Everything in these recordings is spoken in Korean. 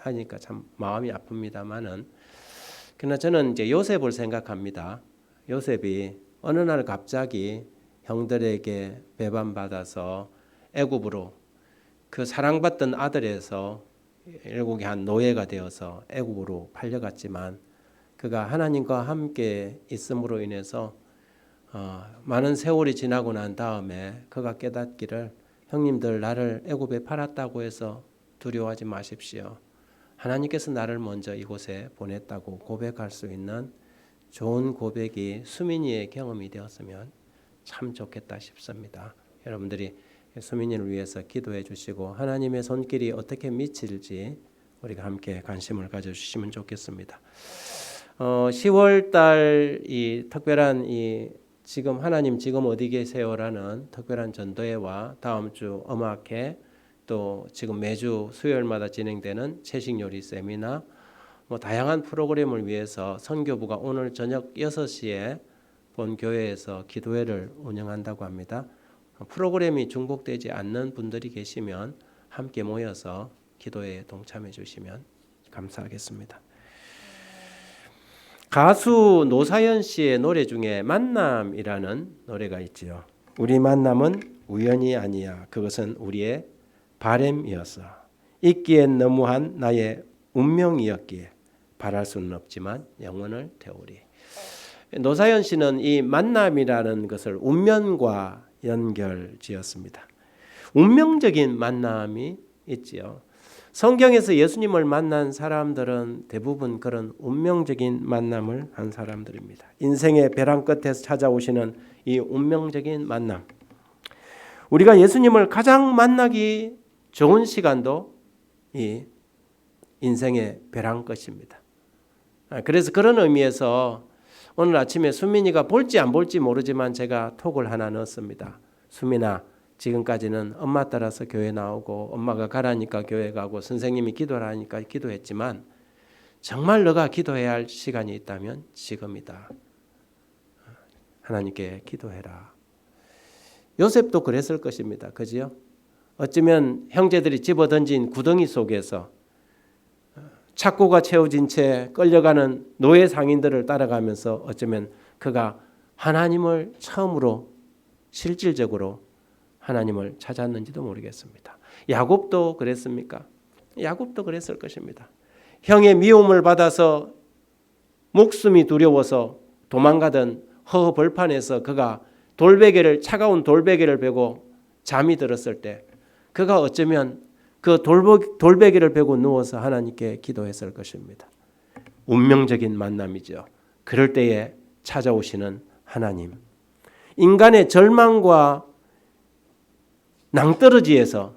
하니까 참 마음이 아픕니다만은, 그러나 저는 이제 요셉을 생각합니다. 요셉이 어느 날 갑자기 형들에게 배반받아서 애굽으로, 그 사랑받던 아들에서 결국에 한 노예가 되어서 애굽으로 팔려갔지만, 그가 하나님과 함께 있음으로 인해서 많은 세월이 지나고 난 다음에 그가 깨닫기를, 형님들 나를 애굽에 팔았다고 해서 두려워하지 마십시오. 하나님께서 나를 먼저 이곳에 보냈다고 고백할 수 있는 좋은 고백이 수민이의 경험이 되었으면 참 좋겠다 싶습니다. 여러분들이 수민이를 위해서 기도해 주시고 하나님의 손길이 어떻게 미칠지 우리가 함께 관심을 가져주시면 좋겠습니다. 10월달 이 특별한 지금 하나님 지금 어디 계세요라는 특별한 전도회와 다음 주 음악회, 또 지금 매주 수요일마다 진행되는 채식요리 세미나, 다양한 프로그램을 위해서 선교부가 오늘 저녁 6시에 본 교회에서 기도회를 운영한다고 합니다. 프로그램이 중복되지 않는 분들이 계시면 함께 모여서 기도회에 동참해 주시면 감사하겠습니다. 가수 노사연 씨의 노래 중에 만남이라는 노래가 있지요. 우리 만남은 우연이 아니야. 그것은 우리의 바램이었어. 있기엔 너무한 나의 운명이었기에 바랄 수는 없지만 영원을 태우리. 노사연 씨는 이 만남이라는 것을 운명과 연결지었습니다. 운명적인 만남이 있지요. 성경에서 예수님을 만난 사람들은 대부분 그런 운명적인 만남을 한 사람들입니다. 인생의 벼랑 끝에서 찾아오시는 이 운명적인 만남. 우리가 예수님을 가장 만나기 좋은 시간도 이 인생의 벼랑 끝입니다. 그래서 그런 의미에서 오늘 아침에 수민이가 볼지 안 볼지 모르지만 제가 톡을 하나 넣었습니다. 수민아, 지금까지는 엄마 따라서 교회 나오고 엄마가 가라니까 교회 가고 선생님이 기도하라니까 기도했지만 정말 너가 기도해야 할 시간이 있다면 지금이다. 하나님께 기도해라. 요셉도 그랬을 것입니다. 그지요? 어쩌면 형제들이 집어던진 구덩이 속에서 착고가 채워진 채 끌려가는 노예 상인들을 따라가면서 어쩌면 그가 하나님을 처음으로 실질적으로 하나님을 찾았는지도 모르겠습니다. 야곱도 그랬습니까? 야곱도 그랬을 것입니다. 형의 미움을 받아서 목숨이 두려워서 도망가던 허허벌판에서 그가 차가운 돌베개를 베고 잠이 들었을 때 그가 어쩌면 그 돌베개를 베고 누워서 하나님께 기도했을 것입니다. 운명적인 만남이죠. 그럴 때에 찾아오시는 하나님. 인간의 절망과 낭떠러지에서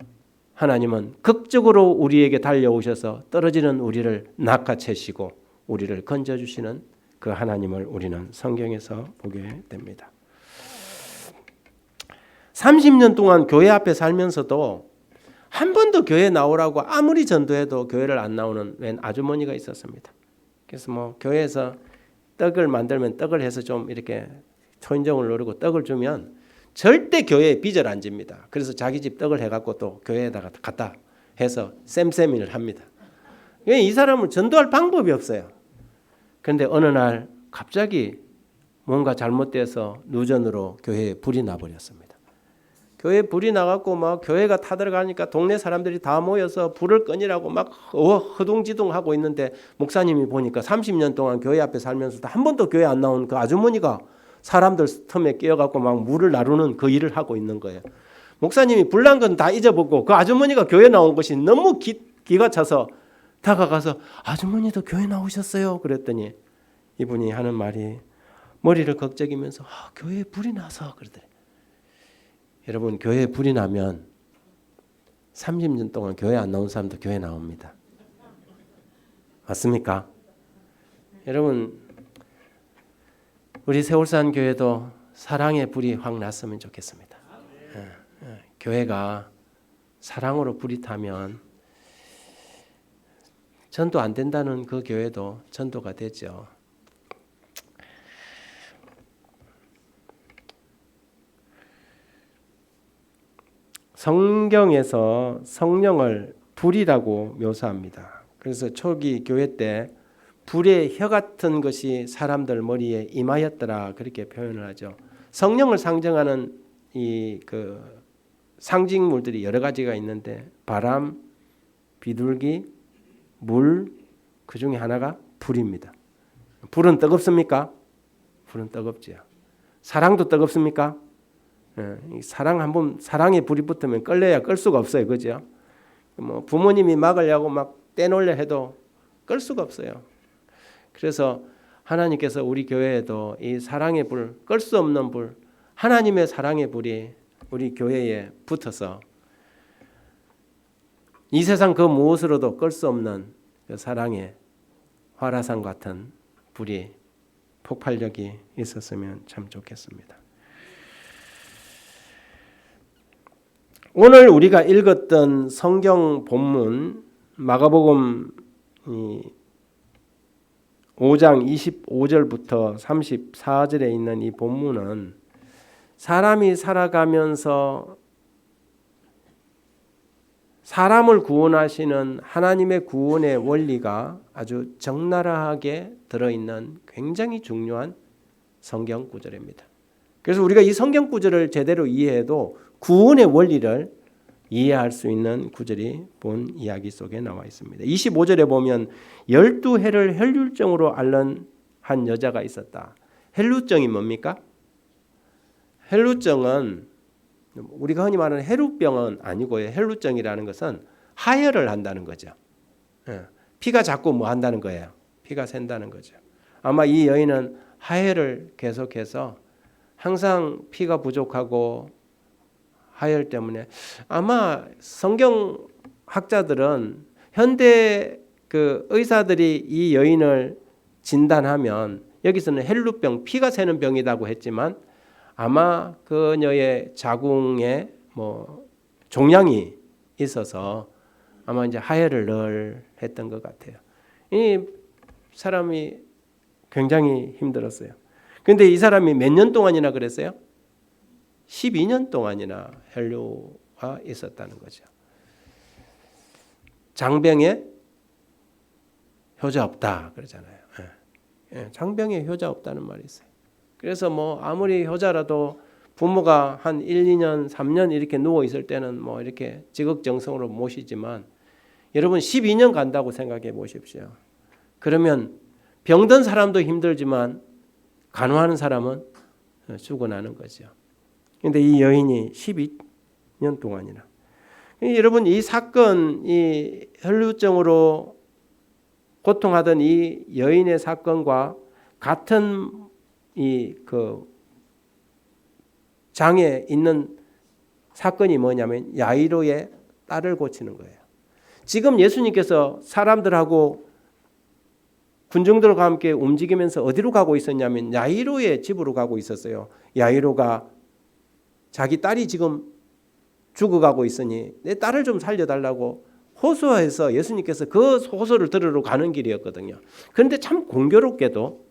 하나님은 극적으로 우리에게 달려오셔서 떨어지는 우리를 낚아채시고 우리를 건져주시는 그 하나님을 우리는 성경에서 보게 됩니다. 30년 동안 교회 앞에 살면서도 한 번도 교회 나오라고 아무리 전도해도 교회를 안 나오는 웬 아주머니가 있었습니다. 그래서 교회에서 떡을 만들면 떡을 해서 좀 이렇게 초인종을 누르고 떡을 주면 절대 교회에 빚을 안 집니다. 그래서 자기 집 떡을 해갖고 또 교회에다가 갖다 해서 쌤쌤이를 합니다. 이 사람은 전도할 방법이 없어요. 그런데 어느 날 갑자기 뭔가 잘못돼서 누전으로 교회에 불이 나버렸습니다. 교회에 불이 나갖고 막 교회가 타들어가니까 동네 사람들이 다 모여서 불을 끄니라고 막 허둥지둥하고 있는데 목사님이 보니까 30년 동안 교회 앞에 살면서도 한 번도 교회 안 나온 그 아주머니가 사람들 틈에 끼어갖고 막 물을 나르는 그 일을 하고 있는 거예요. 목사님이 불난 건 다 잊어보고 그 아주머니가 교회 나온 것이 너무 기가 차서 다가가서 아주머니도 교회 나오셨어요? 그랬더니 이분이 하는 말이 머리를 걱적이면서 교회에 불이 나서 그러더래요. 여러분, 교회에 불이 나면 30년 동안 교회 안 나온 사람도 교회 나옵니다. 맞습니까? 여러분, 우리 세월산 교회도 사랑의 불이 확 났으면 좋겠습니다. 교회가 사랑으로 불이 타면 전도 안 된다는 그 교회도 전도가 되죠. 성경에서 성령을 불이라고 묘사합니다. 그래서 초기 교회 때 불의 혀 같은 것이 사람들 머리에 임하였더라 그렇게 표현을 하죠. 성령을 상징하는 이 그 상징물들이 여러 가지가 있는데 바람, 비둘기, 물, 그 중에 하나가 불입니다. 불은 뜨겁습니까? 불은 뜨겁지요. 사랑도 뜨겁습니까? 사랑 한번 사랑에 불이 붙으면 끌려야 끌 수가 없어요, 그죠? 뭐 부모님이 막으려고 막 떼놓으려 해도 끌 수가 없어요. 그래서 하나님께서 우리 교회에도 이 사랑의 불, 끌 수 없는 불, 하나님의 사랑의 불이 우리 교회에 붙어서 이 세상 그 무엇으로도 끌 수 없는 그 사랑의 화라산 같은 불이 폭발력이 있었으면 참 좋겠습니다. 오늘 우리가 읽었던 성경 본문 마가복음 5장 25절부터 34절에 있는 이 본문은 사람이 살아가면서 사람을 구원하시는 하나님의 구원의 원리가 아주 적나라하게 들어있는 굉장히 중요한 성경 구절입니다. 그래서 우리가 이 성경 구절을 제대로 이해해도 구원의 원리를 이해할 수 있는 구절이 본 이야기 속에 나와 있습니다. 25절에 보면 12해를 혈루증으로 앓는 한 여자가 있었다. 혈루증이 뭡니까? 혈루증은 우리가 흔히 말하는 혈루병은 아니고요. 혈루증이라는 것은 하혈을 한다는 거죠. 피가 자꾸 뭐 한다는 거예요. 피가 샌다는 거죠. 아마 이 여인은 하혈을 계속해서 항상 피가 부족하고 하혈 때문에 아마 성경학자들은 현대 그 의사들이 이 여인을 진단하면 여기서는 혈루병, 피가 새는 병이라고 했지만 아마 그녀의 자궁에 뭐 종양이 있어서 아마 이제 하혈을 늘 했던 것 같아요. 이 사람이 굉장히 힘들었어요. 그런데 이 사람이 몇 년 동안이나 그랬어요? 12년 동안이나 혈루가 있었다는 거죠. 장병에 효자 없다 그러잖아요. 장병에 효자 없다는 말이 있어요. 그래서 뭐 아무리 효자라도 부모가 한 1, 2년, 3년 이렇게 누워 있을 때는 뭐 이렇게 지극정성으로 모시지만 여러분 12년 간다고 생각해 보십시오. 그러면 병든 사람도 힘들지만 간호하는 사람은 죽어나는 거죠. 그런데 이 여인이 12년 동안이나. 여러분 이 사건, 이 혈루증으로 고통하던 이 여인의 사건과 같은 이 그 장에 있는 사건이 뭐냐면 야이로의 딸을 고치는 거예요. 지금 예수님께서 사람들하고 군중들과 함께 움직이면서 어디로 가고 있었냐면 야이로의 집으로 가고 있었어요. 야이로가 자기 딸이 지금 죽어가고 있으니 내 딸을 좀 살려달라고 호소해서 예수님께서 그 호소를 들으러 가는 길이었거든요. 그런데 참 공교롭게도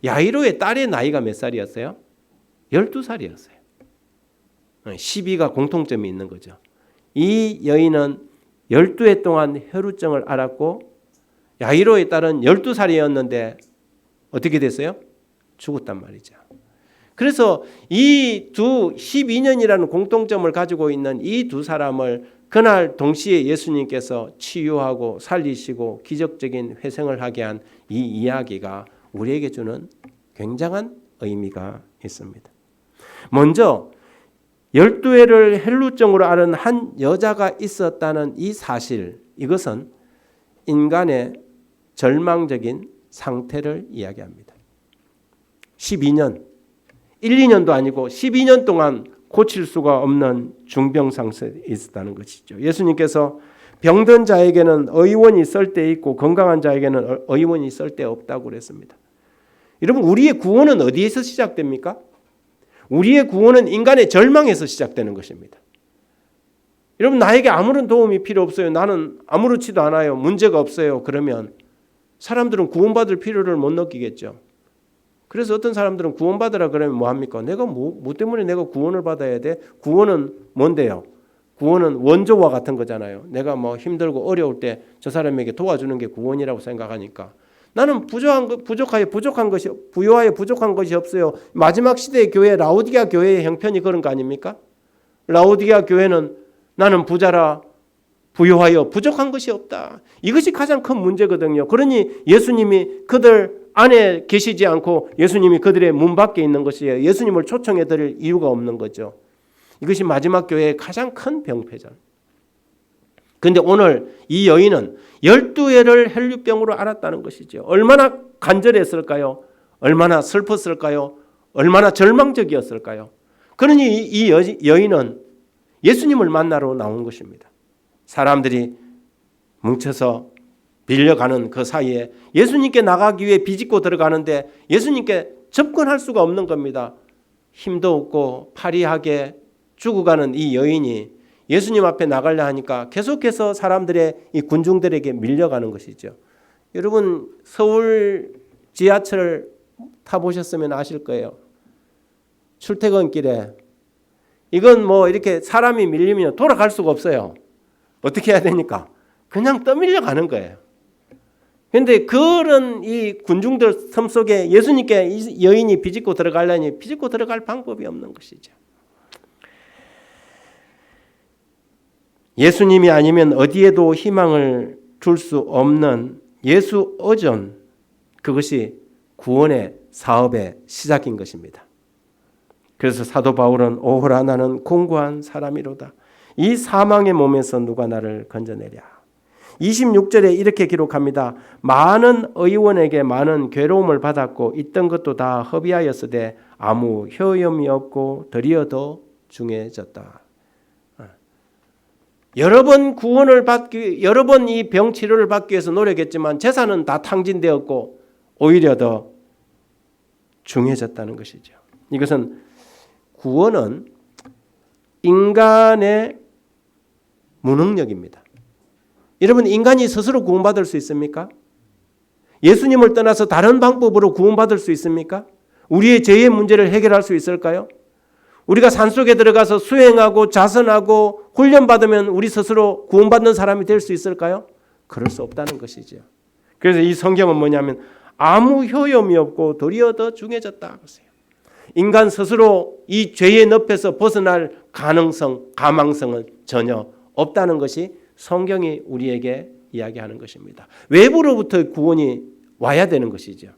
야이로의 딸의 나이가 몇 살이었어요? 12살이었어요. 12가 공통점이 있는 거죠. 이 여인은 12해 동안 혈루증을 앓았고 야이로의 딸은 12살이었는데 어떻게 됐어요? 죽었단 말이죠. 그래서 이 두 12년이라는 공통점을 가지고 있는 이 두 사람을 그날 동시에 예수님께서 치유하고 살리시고 기적적인 회생을 하게 한 이 이야기가 우리에게 주는 굉장한 의미가 있습니다. 먼저 12해를 혈루증으로 앓은 한 여자가 있었다는 이 사실, 이것은 인간의 절망적인 상태를 이야기합니다. 12년, 1, 2년도 아니고 12년 동안 고칠 수가 없는 중병상태에 있었다는 것이죠. 예수님께서 병든 자에게는 의원이 썰 데 있고 건강한 자에게는 의원이 썰 데 없다고 그랬습니다. 여러분 우리의 구원은 어디에서 시작됩니까? 우리의 구원은 인간의 절망에서 시작되는 것입니다. 여러분 나에게 아무런 도움이 필요 없어요. 나는 아무렇지도 않아요. 문제가 없어요. 그러면 사람들은 구원받을 필요를 못 느끼겠죠. 그래서 어떤 사람들은 구원받으라 그러면 뭐합니까? 내가 뭐 때문에 내가 구원을 받아야 돼? 구원은 뭔데요? 구원은 원조와 같은 거잖아요. 내가 뭐 힘들고 어려울 때 저 사람에게 도와주는 게 구원이라고 생각하니까 나는 부족한 것이 부요하여 부족한 것이 없어요. 마지막 시대의 교회 라오디게아 교회의 형편이 그런 거 아닙니까? 라오디게아 교회는 나는 부자라 부요하여 부족한 것이 없다. 이것이 가장 큰 문제거든요. 그러니 예수님이 그들 안에 계시지 않고 예수님이 그들의 문 밖에 있는 것이에요. 예수님을 초청해 드릴 이유가 없는 거죠. 이것이 마지막 교회의 가장 큰 병폐죠. 그런데 오늘 이 여인은 12회를 혈류병으로 앓았다는 것이죠. 얼마나 간절했을까요? 얼마나 슬펐을까요? 얼마나 절망적이었을까요? 그러니 이 여인은 예수님을 만나러 나온 것입니다. 사람들이 뭉쳐서 빌려가는 그 사이에 예수님께 나가기 위해 비집고 들어가는데 예수님께 접근할 수가 없는 겁니다. 힘도 없고 파리하게 죽어가는 이 여인이 예수님 앞에 나가려 하니까 계속해서 사람들의 이 군중들에게 밀려가는 것이죠. 여러분 서울 지하철 타보셨으면 아실 거예요. 출퇴근길에 이건 뭐 이렇게 사람이 밀리면 돌아갈 수가 없어요. 어떻게 해야 되니까? 그냥 떠밀려 가는 거예요. 그런데 그런 이 군중들 섬 속에 예수님께 이 여인이 비집고 들어가려니 비집고 들어갈 방법이 없는 것이죠. 예수님이 아니면 어디에도 희망을 줄 수 없는 예수 의존, 그것이 구원의 사업의 시작인 것입니다. 그래서 사도 바울은 오호라 나는 공고한 사람이로다. 이 사망의 몸에서 누가 나를 건져내랴. 26절에 이렇게 기록합니다. 많은 의원에게 많은 괴로움을 받았고 있던 것도 다 허비하였으되 아무 효염이 없고 도리어 더 중해졌다. 여러 번 구원을 받기, 여러 번 이 병 치료를 받기 위해서 노력했지만 재산은 다 탕진되었고 오히려 더 중해졌다는 것이죠. 이것은 구원은 인간의 무능력입니다. 여러분 인간이 스스로 구원받을 수 있습니까? 예수님을 떠나서 다른 방법으로 구원받을 수 있습니까? 우리의 죄의 문제를 해결할 수 있을까요? 우리가 산속에 들어가서 수행하고 자선하고 훈련받으면 우리 스스로 구원받는 사람이 될 수 있을까요? 그럴 수 없다는 것이죠. 그래서 이 성경은 뭐냐면 아무 효용이 없고 도리어 더 중해졌다. 인간 스스로 이 죄의 늪에서 벗어날 가망성은 전혀 없다는 것이 성경이 우리에게 이야기하는 것입니다. 외부로부터 구원이 와야 되는 것이죠.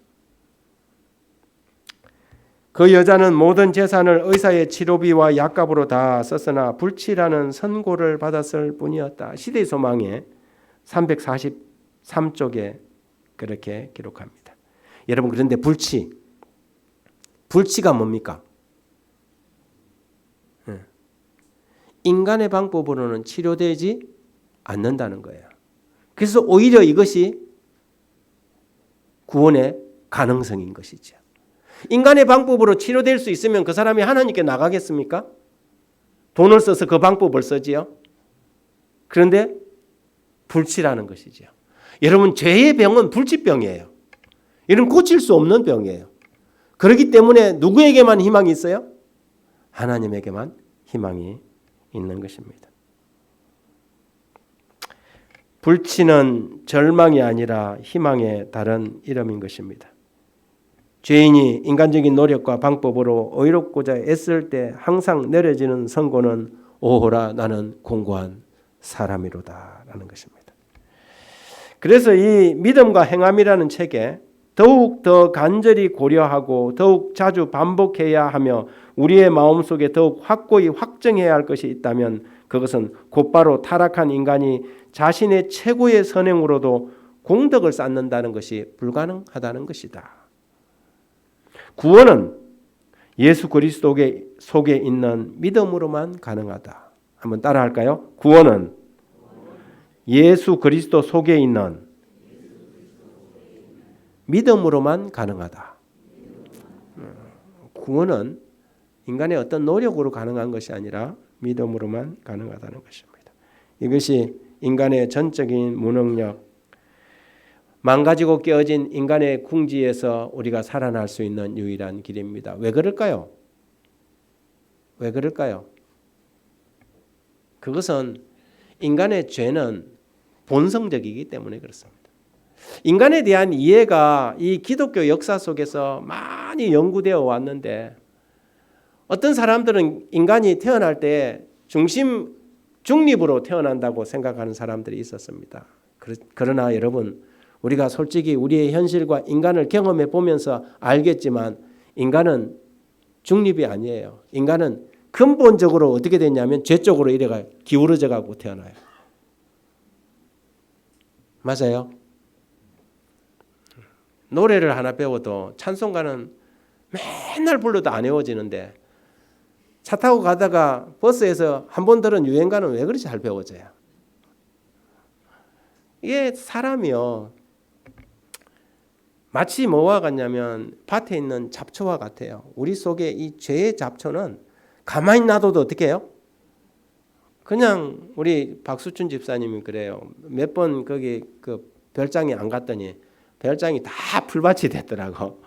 그 여자는 모든 재산을 의사의 치료비와 약값으로 다 썼으나 불치라는 선고를 받았을 뿐이었다. 시대의 소망에 343쪽에 그렇게 기록합니다. 여러분 그런데 불치가 뭡니까? 인간의 방법으로는 치료되지 않는다는 거예요. 그래서 오히려 이것이 구원의 가능성인 것이죠. 인간의 방법으로 치료될 수 있으면 그 사람이 하나님께 나가겠습니까? 돈을 써서 그 방법을 쓰지요. 그런데 불치라는 것이죠. 여러분 죄의 병은 불치병이에요. 이런 고칠 수 없는 병이에요. 그렇기 때문에 누구에게만 희망이 있어요? 하나님에게만 희망이 있는 것입니다. 불치는 절망이 아니라 희망의 다른 이름인 것입니다. 죄인이 인간적인 노력과 방법으로 의롭고자 애쓸 때 항상 내려지는 선고는 오호라 나는 공고한 사람이로다 라는 것입니다. 그래서 이 믿음과 행함이라는 책에 더욱 더 간절히 고려하고 더욱 자주 반복해야 하며 우리의 마음속에 더욱 확고히 확정해야 할 것이 있다면 그것은 곧바로 타락한 인간이 자신의 최고의 선행으로도 공덕을 쌓는다는 것이 불가능하다는 것이다. 구원은 예수 그리스도 속에 있는 믿음으로만 가능하다. 한번 따라할까요? 구원은 예수 그리스도 속에 있는 믿음으로만 가능하다. 구원은 인간의 어떤 노력으로 가능한 것이 아니라 믿음으로만 가능하다는 것입니다. 이것이 인간의 전적인 무능력, 망가지고 깨어진 인간의 궁지에서 우리가 살아날 수 있는 유일한 길입니다. 왜 그럴까요? 왜 그럴까요? 그것은 인간의 죄는 본성적이기 때문에 그렇습니다. 인간에 대한 이해가 이 기독교 역사 속에서 많이 연구되어 왔는데 어떤 사람들은 인간이 태어날 때 중립으로 태어난다고 생각하는 사람들이 있었습니다. 그러나 여러분, 우리가 솔직히 우리의 현실과 인간을 경험해 보면서 알겠지만 인간은 중립이 아니에요. 인간은 근본적으로 어떻게 됐냐면 죄 쪽으로 이래가 기울어져 가고 태어나요. 맞아요? 노래를 하나 배워도 찬송가는 맨날 불러도 안 외워지는데 차 타고 가다가 버스에서 한 번 들은 유행가는 왜 그리 잘 배워져요? 이게 사람이요. 마치 뭐와 같냐면 밭에 있는 잡초와 같아요. 우리 속에 이 죄의 잡초는 가만히 놔둬도 어떻게 해요? 그냥 우리 박수춘 집사님이 그래요. 몇 번 거기 그 별장에 안 갔더니 별장이 다 풀밭이 됐더라고.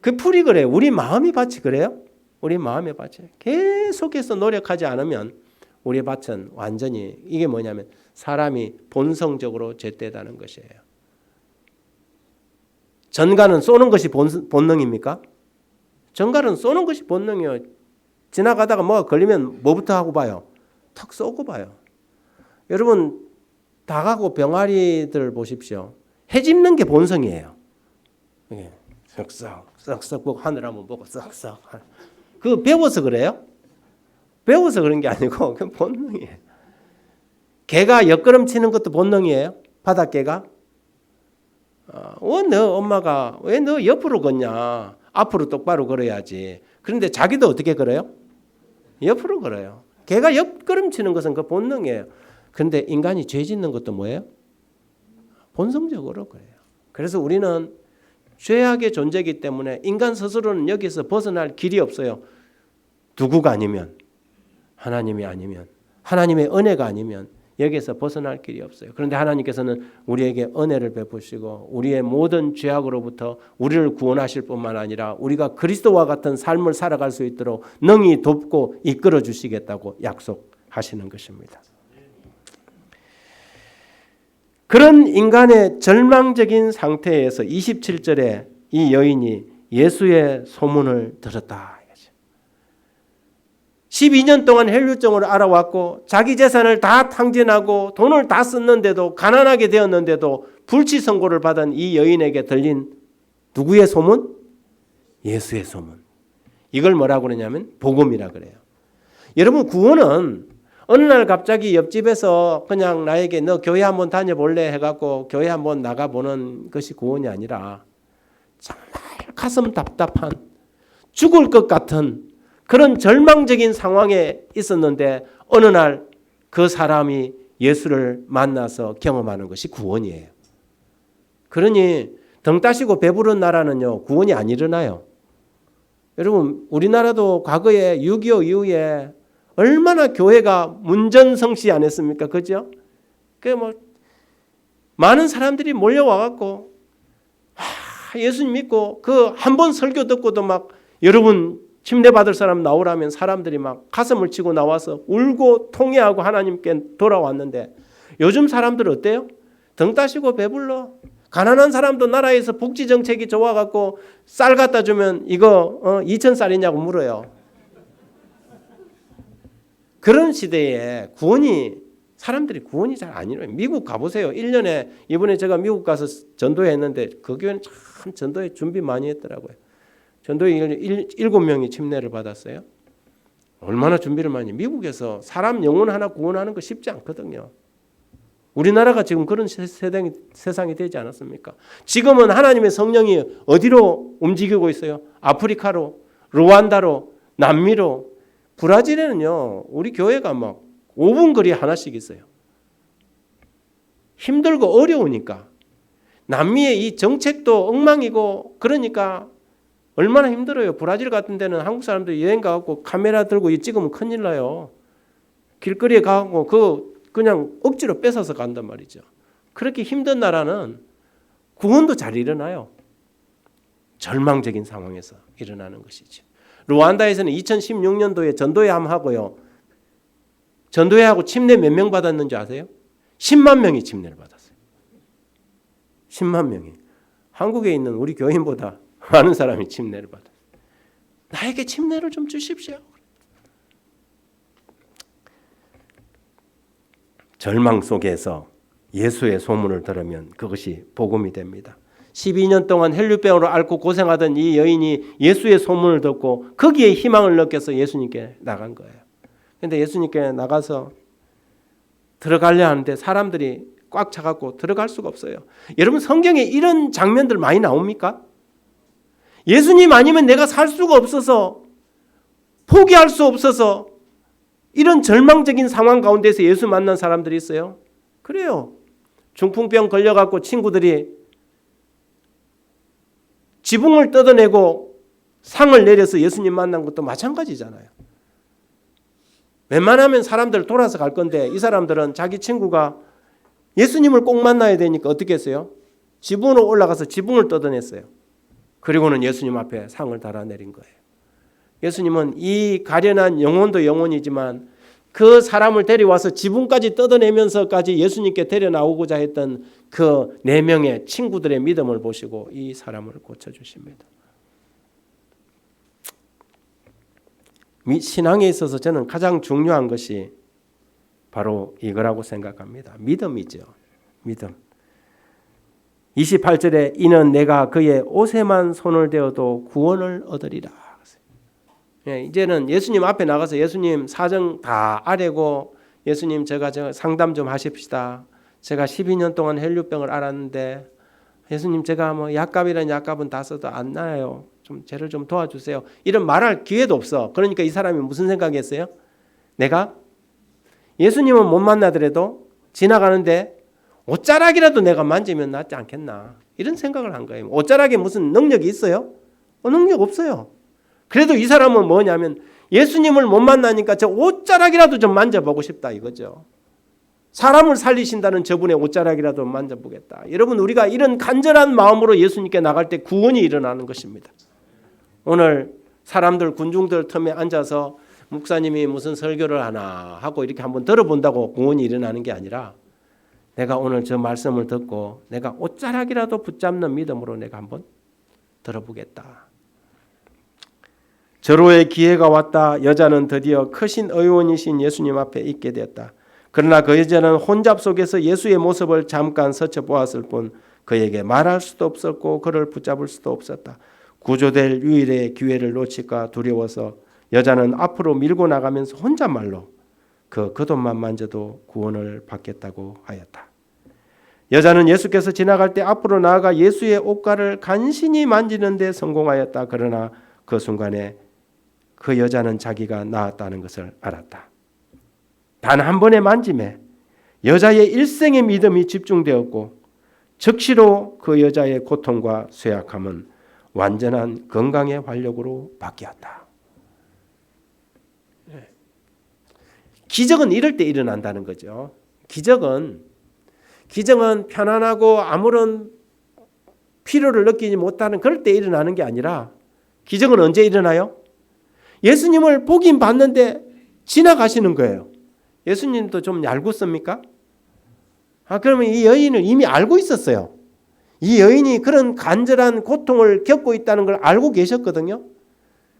그 풀이 그래요. 우리 마음이 밭이 그래요? 우리 마음의 밭이 계속해서 노력하지 않으면 우리 밭은 완전히 이게 뭐냐면 사람이 본성적으로 죄되다는 것이에요. 전갈은 쏘는 것이 본능입니까? 전갈은 쏘는 것이 본능이에요. 지나가다가 뭐가 걸리면 뭐부터 하고 봐요? 턱 쏘고 봐요. 여러분 닭하고 병아리들 보십시오. 해 짚는 게 본성이에요. 쓱쓱 보고 하늘 한번 보고 쓱쓱. 그거 배워서 그래요? 배워서 그런 게 아니고 그건 본능이에요. 개가 옆걸음 치는 것도 본능이에요. 바닷개가. 엄마가 왜 너 옆으로 걷냐? 앞으로 똑바로 걸어야지. 그런데 자기도 어떻게 걸어요? 옆으로 걸어요. 개가 옆걸음 치는 것은 그 본능이에요. 그런데 인간이 죄 짓는 것도 뭐예요? 본성적으로 그래요. 그래서 우리는 죄악의 존재이기 때문에 인간 스스로는 여기서 벗어날 길이 없어요. 누구가 아니면, 하나님이 아니면, 하나님의 은혜가 아니면 여기서 벗어날 길이 없어요. 그런데 하나님께서는 우리에게 은혜를 베푸시고 우리의 모든 죄악으로부터 우리를 구원하실 뿐만 아니라 우리가 그리스도와 같은 삶을 살아갈 수 있도록 능히 돕고 이끌어 주시겠다고 약속하시는 것입니다. 그런 인간의 절망적인 상태에서 27절에 이 여인이 예수의 소문을 들었다. 12년 동안 혈류증을 알아왔고 자기 재산을 다 탕진하고 돈을 다 썼는데도 가난하게 되었는데도 불치 선고를 받은 이 여인에게 들린 누구의 소문? 예수의 소문. 이걸 뭐라고 그러냐면 복음이라 그래요. 여러분 구원은 어느 날 갑자기 옆집에서 그냥 나에게 너 교회 한번 다녀볼래 해갖고 교회 한번 나가보는 것이 구원이 아니라 정말 가슴 답답한 죽을 것 같은 그런 절망적인 상황에 있었는데 어느 날 그 사람이 예수를 만나서 경험하는 것이 구원이에요. 그러니 등 따시고 배부른 나라는요 구원이 안 일어나요. 여러분 우리나라도 과거에 6.25 이후에 얼마나 교회가 문전성시 안 했습니까? 그죠? 많은 사람들이 몰려와 갖고 예수님 믿고 그 한 번 설교 듣고도 막 여러분 침례받을 사람 나오라면 사람들이 막 가슴을 치고 나와서 울고 통회하고 하나님께 돌아왔는데 요즘 사람들 어때요? 등 따시고 배불러. 가난한 사람도 나라에서 복지 정책이 좋아갖고 쌀 갖다 주면 이거 2,000쌀이냐고 물어요. 그런 시대에 사람들이 구원이 잘 안 일어나요. 미국 가보세요. 1년에 이번에 제가 미국 가서 전도했는데 그 교회는 참 전도에 준비 많이 했더라고요. 전도에 7명이 침례를 받았어요. 얼마나 준비를 많이 해요. 미국에서 사람 영혼 하나 구원하는 거 쉽지 않거든요. 우리나라가 지금 그런 세상이 되지 않았습니까? 지금은 하나님의 성령이 어디로 움직이고 있어요? 아프리카로, 루안다로, 남미로. 브라질에는요. 우리 교회가 막 5분 거리에 하나씩 있어요. 힘들고 어려우니까. 남미의 이 정책도 엉망이고 그러니까 얼마나 힘들어요. 브라질 같은 데는 한국 사람들이 여행 가고 카메라 들고 찍으면 큰일 나요. 길거리에 가고 그냥 억지로 뺏어서 간단 말이죠. 그렇게 힘든 나라는 구원도 잘 일어나요. 절망적인 상황에서 일어나는 것이죠. 루안다에서는 2016년도에 전도회 함 하고요. 전도회하고 침례 몇 명 받았는지 아세요? 10만 명이 침례를 받았어요. 10만 명이. 한국에 있는 우리 교인보다 많은 사람이 침례를 받았어요. 나에게 침례를 좀 주십시오. 절망 속에서 예수의 소문을 들으면 그것이 복음이 됩니다. 12년 동안 헬류병으로 앓고 고생하던 이 여인이 예수의 소문을 듣고 거기에 희망을 느껴서 예수님께 나간 거예요. 그런데 예수님께 나가서 들어가려 하는데 사람들이 꽉 차갖고 들어갈 수가 없어요. 여러분 성경에 이런 장면들 많이 나옵니까? 예수님 아니면 내가 살 수가 없어서 포기할 수 없어서 이런 절망적인 상황 가운데서 예수 만난 사람들이 있어요. 그래요. 중풍병 걸려갖고 친구들이 지붕을 뜯어내고 상을 내려서 예수님 만난 것도 마찬가지잖아요. 웬만하면 사람들 돌아서 갈 건데 이 사람들은 자기 친구가 예수님을 꼭 만나야 되니까 어떻게 했어요? 지붕으로 올라가서 지붕을 뜯어냈어요. 그리고는 예수님 앞에 상을 달아내린 거예요. 예수님은 이 가련한 영혼도 영혼이지만 그 사람을 데려와서 지붕까지 뜯어내면서까지 예수님께 데려나오고자 했던 그 4명의 친구들의 믿음을 보시고 이 사람을 고쳐주십니다. 신앙에 있어서 저는 가장 중요한 것이 바로 이거라고 생각합니다. 믿음이죠. 믿음. 28절에 이는 내가 그의 옷에만 손을 대어도 구원을 얻으리라. 이제는 예수님 앞에 나가서 예수님 사정 다 아뢰고 예수님 제가 상담 좀 하십시다. 제가 12년 동안 헬류병을 앓았는데 예수님 제가 뭐 약값이라는 약값은 다 써도 안 나요. 좀 저를 좀 도와주세요. 이런 말할 기회도 없어. 그러니까 이 사람이 무슨 생각했어요? 내가 예수님은 못 만나더라도 지나가는데 옷자락이라도 내가 만지면 낫지 않겠나. 이런 생각을 한 거예요. 옷자락에 무슨 능력이 있어요? 능력 없어요. 그래도 이 사람은 뭐냐면 예수님을 못 만나니까 저 옷자락이라도 좀 만져보고 싶다 이거죠. 사람을 살리신다는 저분의 옷자락이라도 만져보겠다. 여러분 우리가 이런 간절한 마음으로 예수님께 나갈 때 구원이 일어나는 것입니다. 오늘 사람들 군중들 틈에 앉아서 목사님이 무슨 설교를 하나 하고 이렇게 한번 들어본다고 구원이 일어나는 게 아니라 내가 오늘 저 말씀을 듣고 내가 옷자락이라도 붙잡는 믿음으로 내가 한번 들어보겠다. 절호의 기회가 왔다. 여자는 드디어 크신 의원이신 예수님 앞에 있게 되었다. 그러나 그 여자는 혼잡 속에서 예수의 모습을 잠깐 스쳐보았을 뿐 그에게 말할 수도 없었고 그를 붙잡을 수도 없었다. 구조될 유일의 기회를 놓칠까 두려워서 여자는 앞으로 밀고 나가면서 혼잣말로 그 겉옷만 만져도 구원을 받겠다고 하였다. 여자는 예수께서 지나갈 때 앞으로 나아가 예수의 옷가를 간신히 만지는 데 성공하였다. 그러나 그 순간에 그 여자는 자기가 나았다는 것을 알았다. 단 한 번의 만짐에 여자의 일생의 믿음이 집중되었고 즉시로 그 여자의 고통과 쇠약함은 완전한 건강의 활력으로 바뀌었다. 기적은 이럴 때 일어난다는 거죠. 기적은 편안하고 아무런 필요를 느끼지 못하는 그럴 때 일어나는 게 아니라 기적은 언제 일어나요? 예수님을 보긴 봤는데 지나가시는 거예요. 예수님도 좀 얄궂습니까? 그러면 이 여인을 이미 알고 있었어요. 이 여인이 그런 간절한 고통을 겪고 있다는 걸 알고 계셨거든요.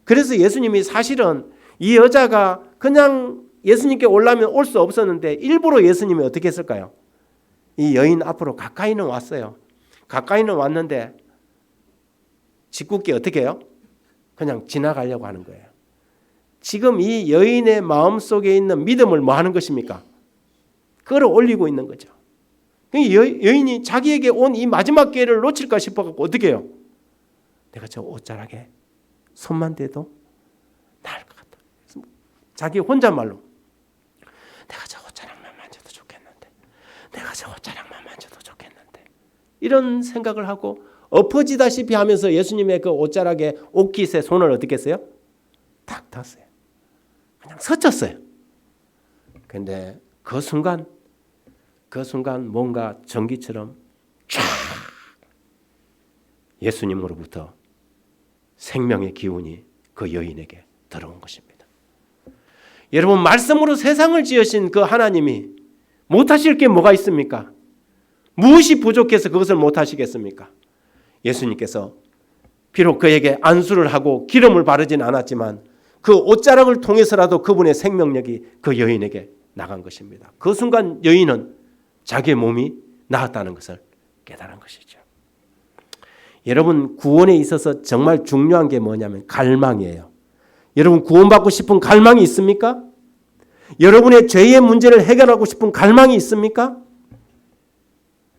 그래서 예수님이 사실은 이 여자가 그냥 예수님께 오려면 올 수 없었는데 일부러 예수님이 어떻게 했을까요? 이 여인 앞으로 가까이는 왔어요. 가까이는 왔는데 짓궂게 어떻게 해요? 그냥 지나가려고 하는 거예요. 지금 이 여인의 마음속에 있는 믿음을 뭐 하는 것입니까? 끌어올리고 있는 거죠. 여인이 자기에게 온 이 마지막 기회를 놓칠까 싶어갖고 어떻게 해요? 내가 저 옷자락에 손만 대도 나을 것 같다. 자기 혼잣말로 내가 저 옷자락만 만져도 좋겠는데 내가 저 옷자락만 만져도 좋겠는데 이런 생각을 하고 엎어지다시피 하면서 예수님의 그 옷자락에 옷깃에 손을 어떻게 했어요? 탁 탔어요. 그냥 스쳤어요. 그런데 그 순간 뭔가 전기처럼 쫙 예수님으로부터 생명의 기운이 그 여인에게 들어온 것입니다. 여러분 말씀으로 세상을 지으신 그 하나님이 못하실 게 뭐가 있습니까? 무엇이 부족해서 그것을 못하시겠습니까? 예수님께서 비록 그에게 안수를 하고 기름을 바르진 않았지만 그 옷자락을 통해서라도 그분의 생명력이 그 여인에게 나간 것입니다. 그 순간 여인은 자기의 몸이 나았다는 것을 깨달은 것이죠. 여러분 구원에 있어서 정말 중요한 게 뭐냐면 갈망이에요. 여러분 구원받고 싶은 갈망이 있습니까? 여러분의 죄의 문제를 해결하고 싶은 갈망이 있습니까?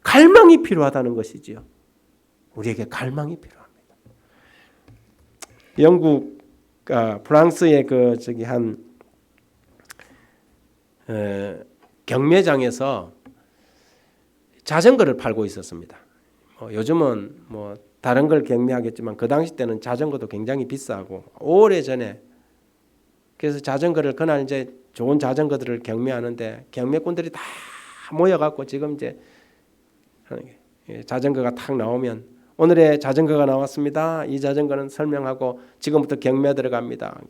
갈망이 필요하다는 것이지요. 우리에게 갈망이 필요합니다. 영국, 프랑스의 한 경매장에서 자전거를 팔고 있었습니다. 요즘은 다른 걸 경매하겠지만 그 당시 때는 자전거도 굉장히 비싸고 오래전에 그래서 자전거를 그날 이제 좋은 자전거들을 경매하는데 경매꾼들이 다 모여갖고 지금 이제 자전거가 탁 나오면 오늘의 자전거가 나왔습니다. 이 자전거는 설명하고 지금부터 경매 들어갑니다.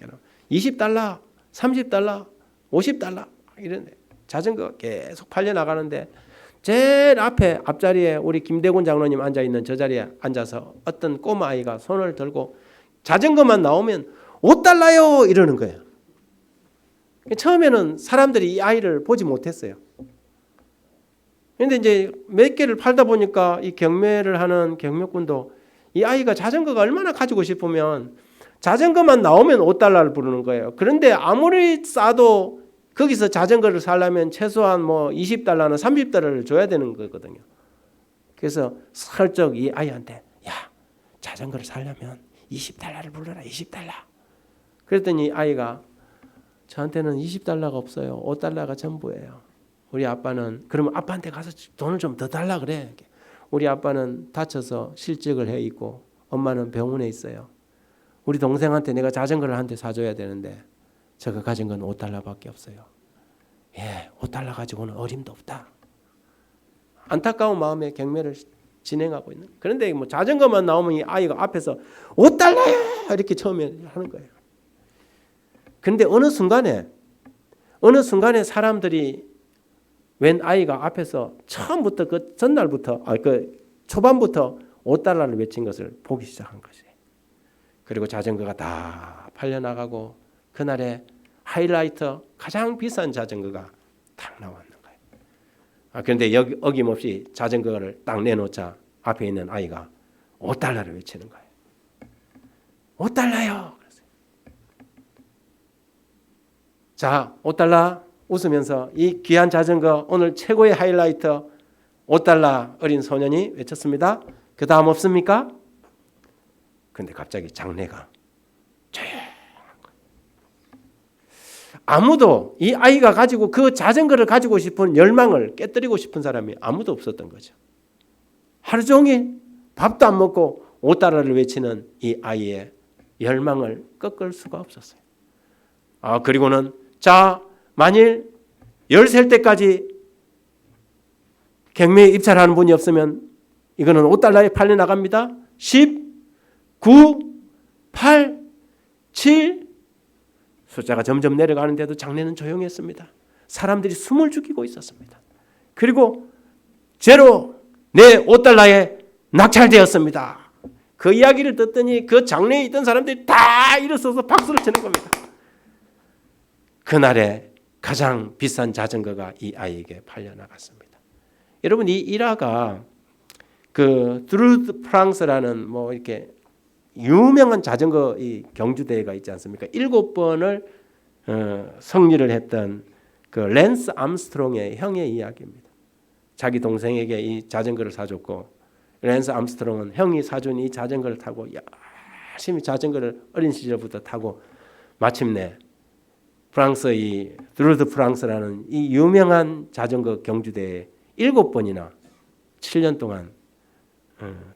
$20, $30, $50 이런 자전거 계속 팔려 나가는데 제일 앞자리에 우리 김대곤 장로님 앉아 있는 저 자리에 앉아서 어떤 꼬마 아이가 손을 들고 자전거만 나오면 $5 이러는 거예요. 처음에는 사람들이 이 아이를 보지 못했어요. 그런데 이제 몇 개를 팔다 보니까 이 경매를 하는 경매꾼도 이 아이가 자전거가 얼마나 가지고 싶으면 자전거만 나오면 $5를 부르는 거예요. 그런데 아무리 싸도 거기서 자전거를 사려면 최소한 $20나 $30를 줘야 되는 거거든요. 그래서 슬쩍 이 아이한테 야 자전거를 사려면 $20를 불러라 $20. 그랬더니 아이가 저한테는 $20가 없어요. $5가 전부예요. 우리 아빠는 그러면 아빠한테 가서 돈을 좀 더 달라 그래. 우리 아빠는 다쳐서 실직을 해 있고 엄마는 병원에 있어요. 우리 동생한테 내가 자전거를 한 대 사줘야 되는데 제가 가진 건 $5밖에 없어요. 예, $5 가지고는 어림도 없다. 안타까운 마음에 경매를 진행하고 있는. 그런데 자전거만 나오면 이 아이가 앞에서 $5야 이렇게 처음에 하는 거예요. 그런데 어느 순간에 사람들이 웬 아이가 앞에서 처음부터 그 전날부터 초반부터 $5를 외친 것을 보기 시작한 것이에요. 그리고 자전거가 다 팔려 나가고 그날의 하이라이트 가장 비싼 자전거가 딱 나왔는 거예요. 그런데 어김없이 자전거를 딱 내놓자 앞에 있는 아이가 $5를 외치는 거예요. $5요. 자, $5 웃으면서 이 귀한 자전거 오늘 최고의 하이라이트 $5 어린 소년이 외쳤습니다. 그 다음 없습니까? 그런데 갑자기 장내가 조용한 거예요. 아무도 이 아이가 가지고 그 자전거를 가지고 싶은 열망을 깨뜨리고 싶은 사람이 아무도 없었던 거죠. 하루 종일 밥도 안 먹고 $5를 외치는 이 아이의 열망을 꺾을 수가 없었어요. 그리고는 자, 만일 10살 때까지 경매에 입찰하는 분이 없으면 이거는 $5에 팔려 나갑니다. 10, 9, 8, 7 숫자가 점점 내려가는데도 장례는 조용했습니다. 사람들이 숨을 죽이고 있었습니다. 그리고 제로 내 $5에 낙찰되었습니다. 그 이야기를 듣더니 그 장례에 있던 사람들이 다 일어서서 박수를 치는 겁니다. 그날에 가장 비싼 자전거가 이 아이에게 팔려 나갔습니다. 여러분 이 일화가 그 드루드 프랑스라는 이렇게 유명한 자전거 이 경주 대회가 있지 않습니까? 7번을 승리를 했던 그 랜스 암스트롱의 형의 이야기입니다. 자기 동생에게 이 자전거를 사줬고 랜스 암스트롱은 형이 사준 이 자전거를 타고 열심히 자전거를 어린 시절부터 타고 마침내 프랑스 이 드루드 프랑스라는 이 유명한 자전거 경주대회에 7번이나 7년 동안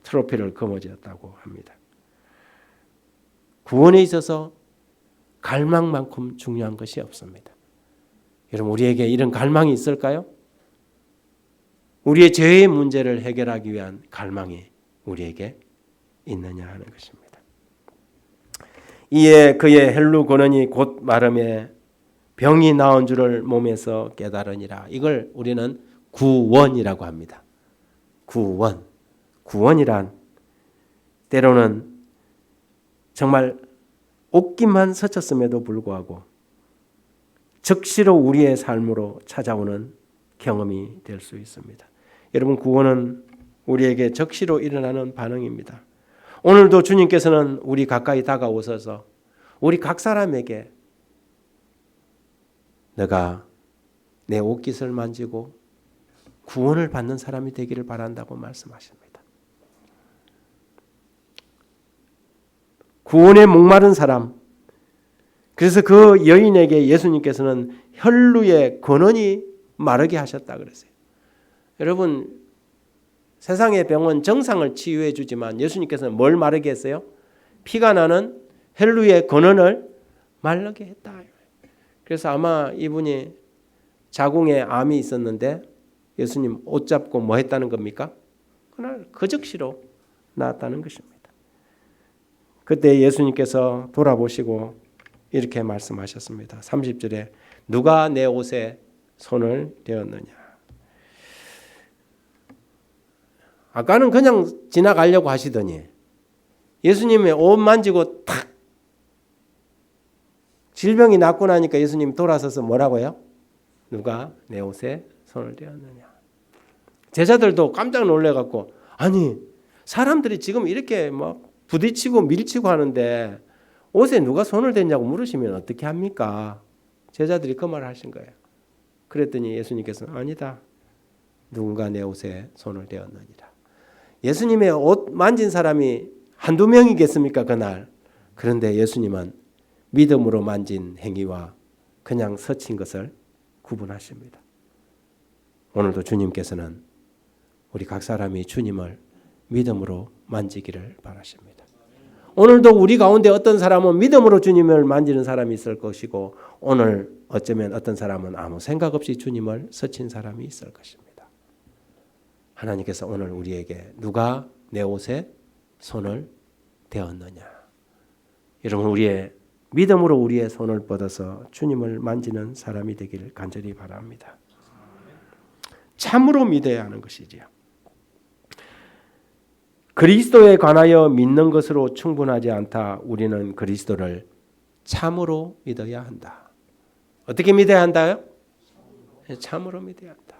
트로피를 거머쥐었다고 합니다. 구원에 있어서 갈망만큼 중요한 것이 없습니다. 여러분 우리에게 이런 갈망이 있을까요? 우리의 죄의 문제를 해결하기 위한 갈망이 우리에게 있느냐 하는 것입니다. 이에 그의 헬루 고난이 곧 마름에 병이 나은 줄을 몸에서 깨달으니라. 이걸 우리는 구원이라고 합니다. 구원. 구원이란 때로는 정말 옷깃만 스쳤음에도 불구하고 즉시로 우리의 삶으로 찾아오는 경험이 될 수 있습니다. 여러분, 구원은 우리에게 즉시로 일어나는 반응입니다. 오늘도 주님께서는 우리 가까이 다가오셔서 우리 각 사람에게 너가 내 옷깃을 만지고 구원을 받는 사람이 되기를 바란다고 말씀하십니다. 구원에 목마른 사람, 그래서 그 여인에게 예수님께서는 혈루의 근원이 마르게 하셨다 그랬어요. 여러분, 세상의 병은 정상을 치유해 주지만 예수님께서는 뭘 마르게 했어요? 피가 나는 혈루의 근원을 마르게 했다. 그래서 아마 이분이 자궁에 암이 있었는데 예수님 옷 잡고 뭐 했다는 겁니까? 그날 그 즉시로 나았다는 것입니다. 그때 예수님께서 돌아보시고 이렇게 말씀하셨습니다. 30절에 누가 내 옷에 손을 대었느냐. 아까는 그냥 지나가려고 하시더니 예수님의 옷 만지고 탁 질병이 낫고 나니까 예수님 돌아서서 뭐라고요? 누가 내 옷에 손을 대었느냐. 제자들도 깜짝 놀래갖고 아니 사람들이 지금 이렇게 막 부딪히고 밀치고 하는데 옷에 누가 손을 댔냐고 물으시면 어떻게 합니까? 제자들이 그 말을 하신 거예요. 그랬더니 예수님께서는 아니다. 누군가 내 옷에 손을 대었느니라. 예수님의 옷 만진 사람이 한두 명이겠습니까 그날. 그런데 예수님은 믿음으로 만진 행위와 그냥 스친 것을 구분하십니다. 오늘도 주님께서는 우리 각 사람이 주님을 믿음으로 만지기를 바라십니다. 오늘도 우리 가운데 어떤 사람은 믿음으로 주님을 만지는 사람이 있을 것이고 오늘 어쩌면 어떤 사람은 아무 생각 없이 주님을 스친 사람이 있을 것입니다. 하나님께서 오늘 우리에게 누가 내 옷에 손을 대었느냐. 여러분, 우리의 믿음으로 우리의 손을 뻗어서 주님을 만지는 사람이 되기를 간절히 바랍니다. 참으로 믿어야 하는 것이지요. 그리스도에 관하여 믿는 것으로 충분하지 않다. 우리는 그리스도를 참으로 믿어야 한다. 어떻게 믿어야 한다요? 참으로 믿어야 한다.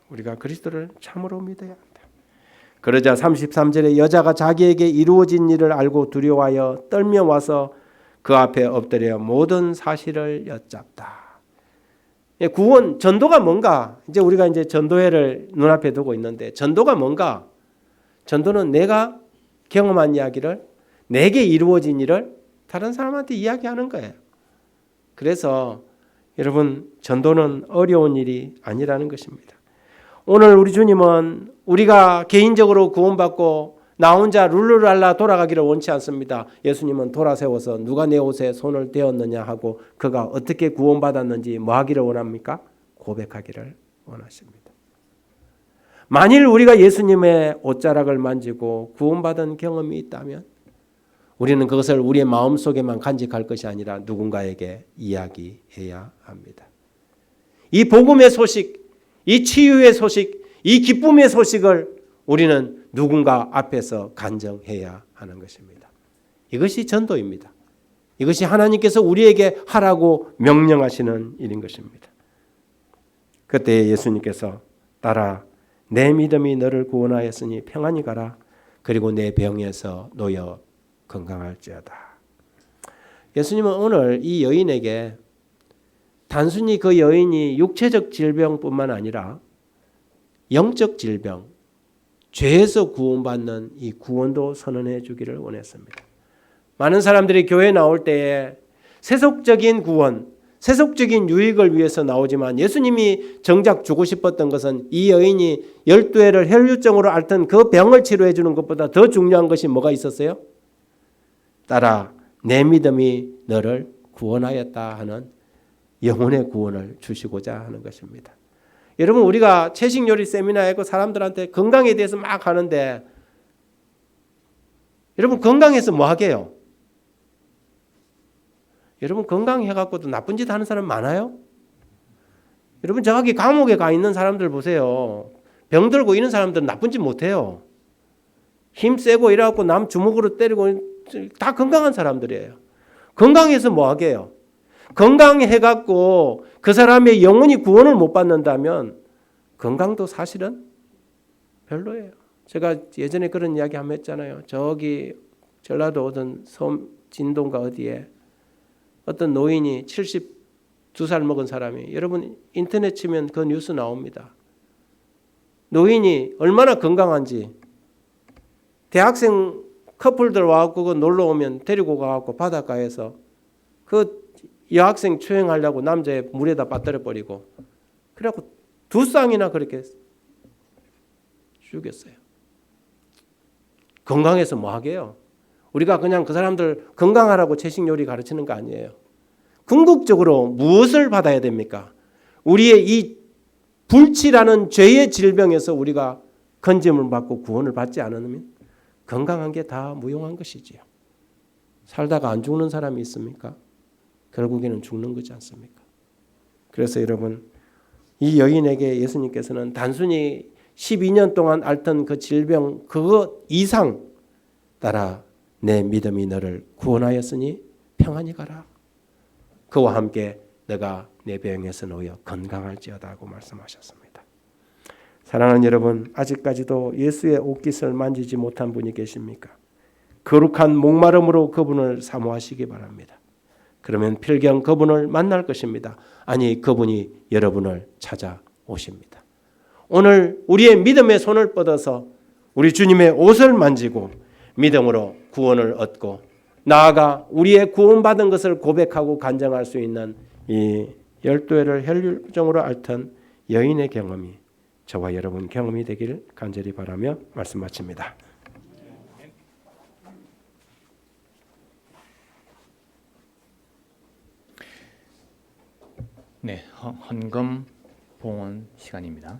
우리가 그리스도를 참으로 믿어야 한다. 그러자 33절에 여자가 자기에게 이루어진 일을 알고 두려워하여 떨며 와서 그 앞에 엎드려 모든 사실을 여쭙다. 구원, 전도가 뭔가? 이제 우리가 이제 전도회를 눈앞에 두고 있는데 전도가 뭔가? 전도는 내가 경험한 이야기를 내게 이루어진 일을 다른 사람한테 이야기하는 거예요. 그래서 여러분 전도는 어려운 일이 아니라는 것입니다. 오늘 우리 주님은 우리가 개인적으로 구원받고 나 혼자 룰루랄라 돌아가기를 원치 않습니다. 예수님은 돌아세워서 누가 내 옷에 손을 대었느냐 하고 그가 어떻게 구원받았는지 뭐 하기를 원합니까? 고백하기를 원하십니다. 만일 우리가 예수님의 옷자락을 만지고 구원받은 경험이 있다면 우리는 그것을 우리의 마음속에만 간직할 것이 아니라 누군가에게 이야기해야 합니다. 이 복음의 소식, 이 치유의 소식, 이 기쁨의 소식을 우리는 누군가 앞에서 간증해야 하는 것입니다. 이것이 전도입니다. 이것이 하나님께서 우리에게 하라고 명령하시는 일인 것입니다. 그때 예수님께서 따라 내 믿음이 너를 구원하였으니 평안히 가라. 그리고 내 병에서 놓여 건강할지어다. 예수님은 오늘 이 여인에게 단순히 그 여인이 육체적 질병뿐만 아니라 영적 질병, 죄에서 구원받는 이 구원도 선언해 주기를 원했습니다. 많은 사람들이 교회에 나올 때에 세속적인 구원, 세속적인 유익을 위해서 나오지만 예수님이 정작 주고 싶었던 것은 이 여인이 12회를 혈류증으로 앓던 그 병을 치료해 주는 것보다 더 중요한 것이 뭐가 있었어요? 따라 내 믿음이 너를 구원하였다 하는 영혼의 구원을 주시고자 하는 것입니다. 여러분, 우리가 채식요리 세미나에 그 사람들한테 건강에 대해서 막 하는데 여러분 건강해서 뭐 하게요? 여러분 건강해갖고도 나쁜 짓 하는 사람 많아요? 여러분 저기 감옥에 가 있는 사람들 보세요. 병 들고 이런 사람들은 나쁜 짓 못해요. 힘 세고 이래갖고 남 주먹으로 때리고 다 건강한 사람들이에요. 건강해서 뭐 하게요? 건강해갖고 그 사람의 영혼이 구원을 못 받는다면 건강도 사실은 별로예요. 제가 예전에 그런 이야기 한번 했잖아요. 저기 전라도 어떤 섬 진도인가 어디에 어떤 노인이 72살 먹은 사람이, 여러분 인터넷 치면 그 뉴스 나옵니다. 노인이 얼마나 건강한지, 대학생 커플들 와갖고 놀러 오면 데리고 가갖고 바닷가에서 그 여학생 추행하려고 남자애 물에다 빠뜨려 버리고, 그래갖고 2쌍이나 그렇게 죽였어요. 건강해서 뭐 하게요? 우리가 그냥 그 사람들 건강하라고 채식 요리 가르치는 거 아니에요. 궁극적으로 무엇을 받아야 됩니까? 우리의 이 불치라는 죄의 질병에서 우리가 건짐을 받고 구원을 받지 않으면 건강한 게 다 무용한 것이지요. 살다가 안 죽는 사람이 있습니까? 결국에는 죽는 거지 않습니까? 그래서 여러분, 이 여인에게 예수님께서는 단순히 12년 동안 앓던 그 질병 그것 이상 따라 내 믿음이 너를 구원하였으니 평안히 가라. 그와 함께 너가 내 병에서 놓여 건강할지어다 하고 말씀하셨습니다. 사랑하는 여러분, 아직까지도 예수의 옷깃을 만지지 못한 분이 계십니까? 거룩한 목마름으로 그분을 사모하시기 바랍니다. 그러면 필경 그분을 만날 것입니다. 아니, 그분이 여러분을 찾아오십니다. 오늘 우리의 믿음의 손을 뻗어서 우리 주님의 옷을 만지고 믿음으로 구원을 얻고 나아가 우리의 구원받은 것을 고백하고 간증할 수 있는 이 12회를 혈육정으로 앓던 여인의 경험이 저와 여러분 경험이 되길 간절히 바라며 말씀 마칩니다. 네, 헌금 봉헌 시간입니다.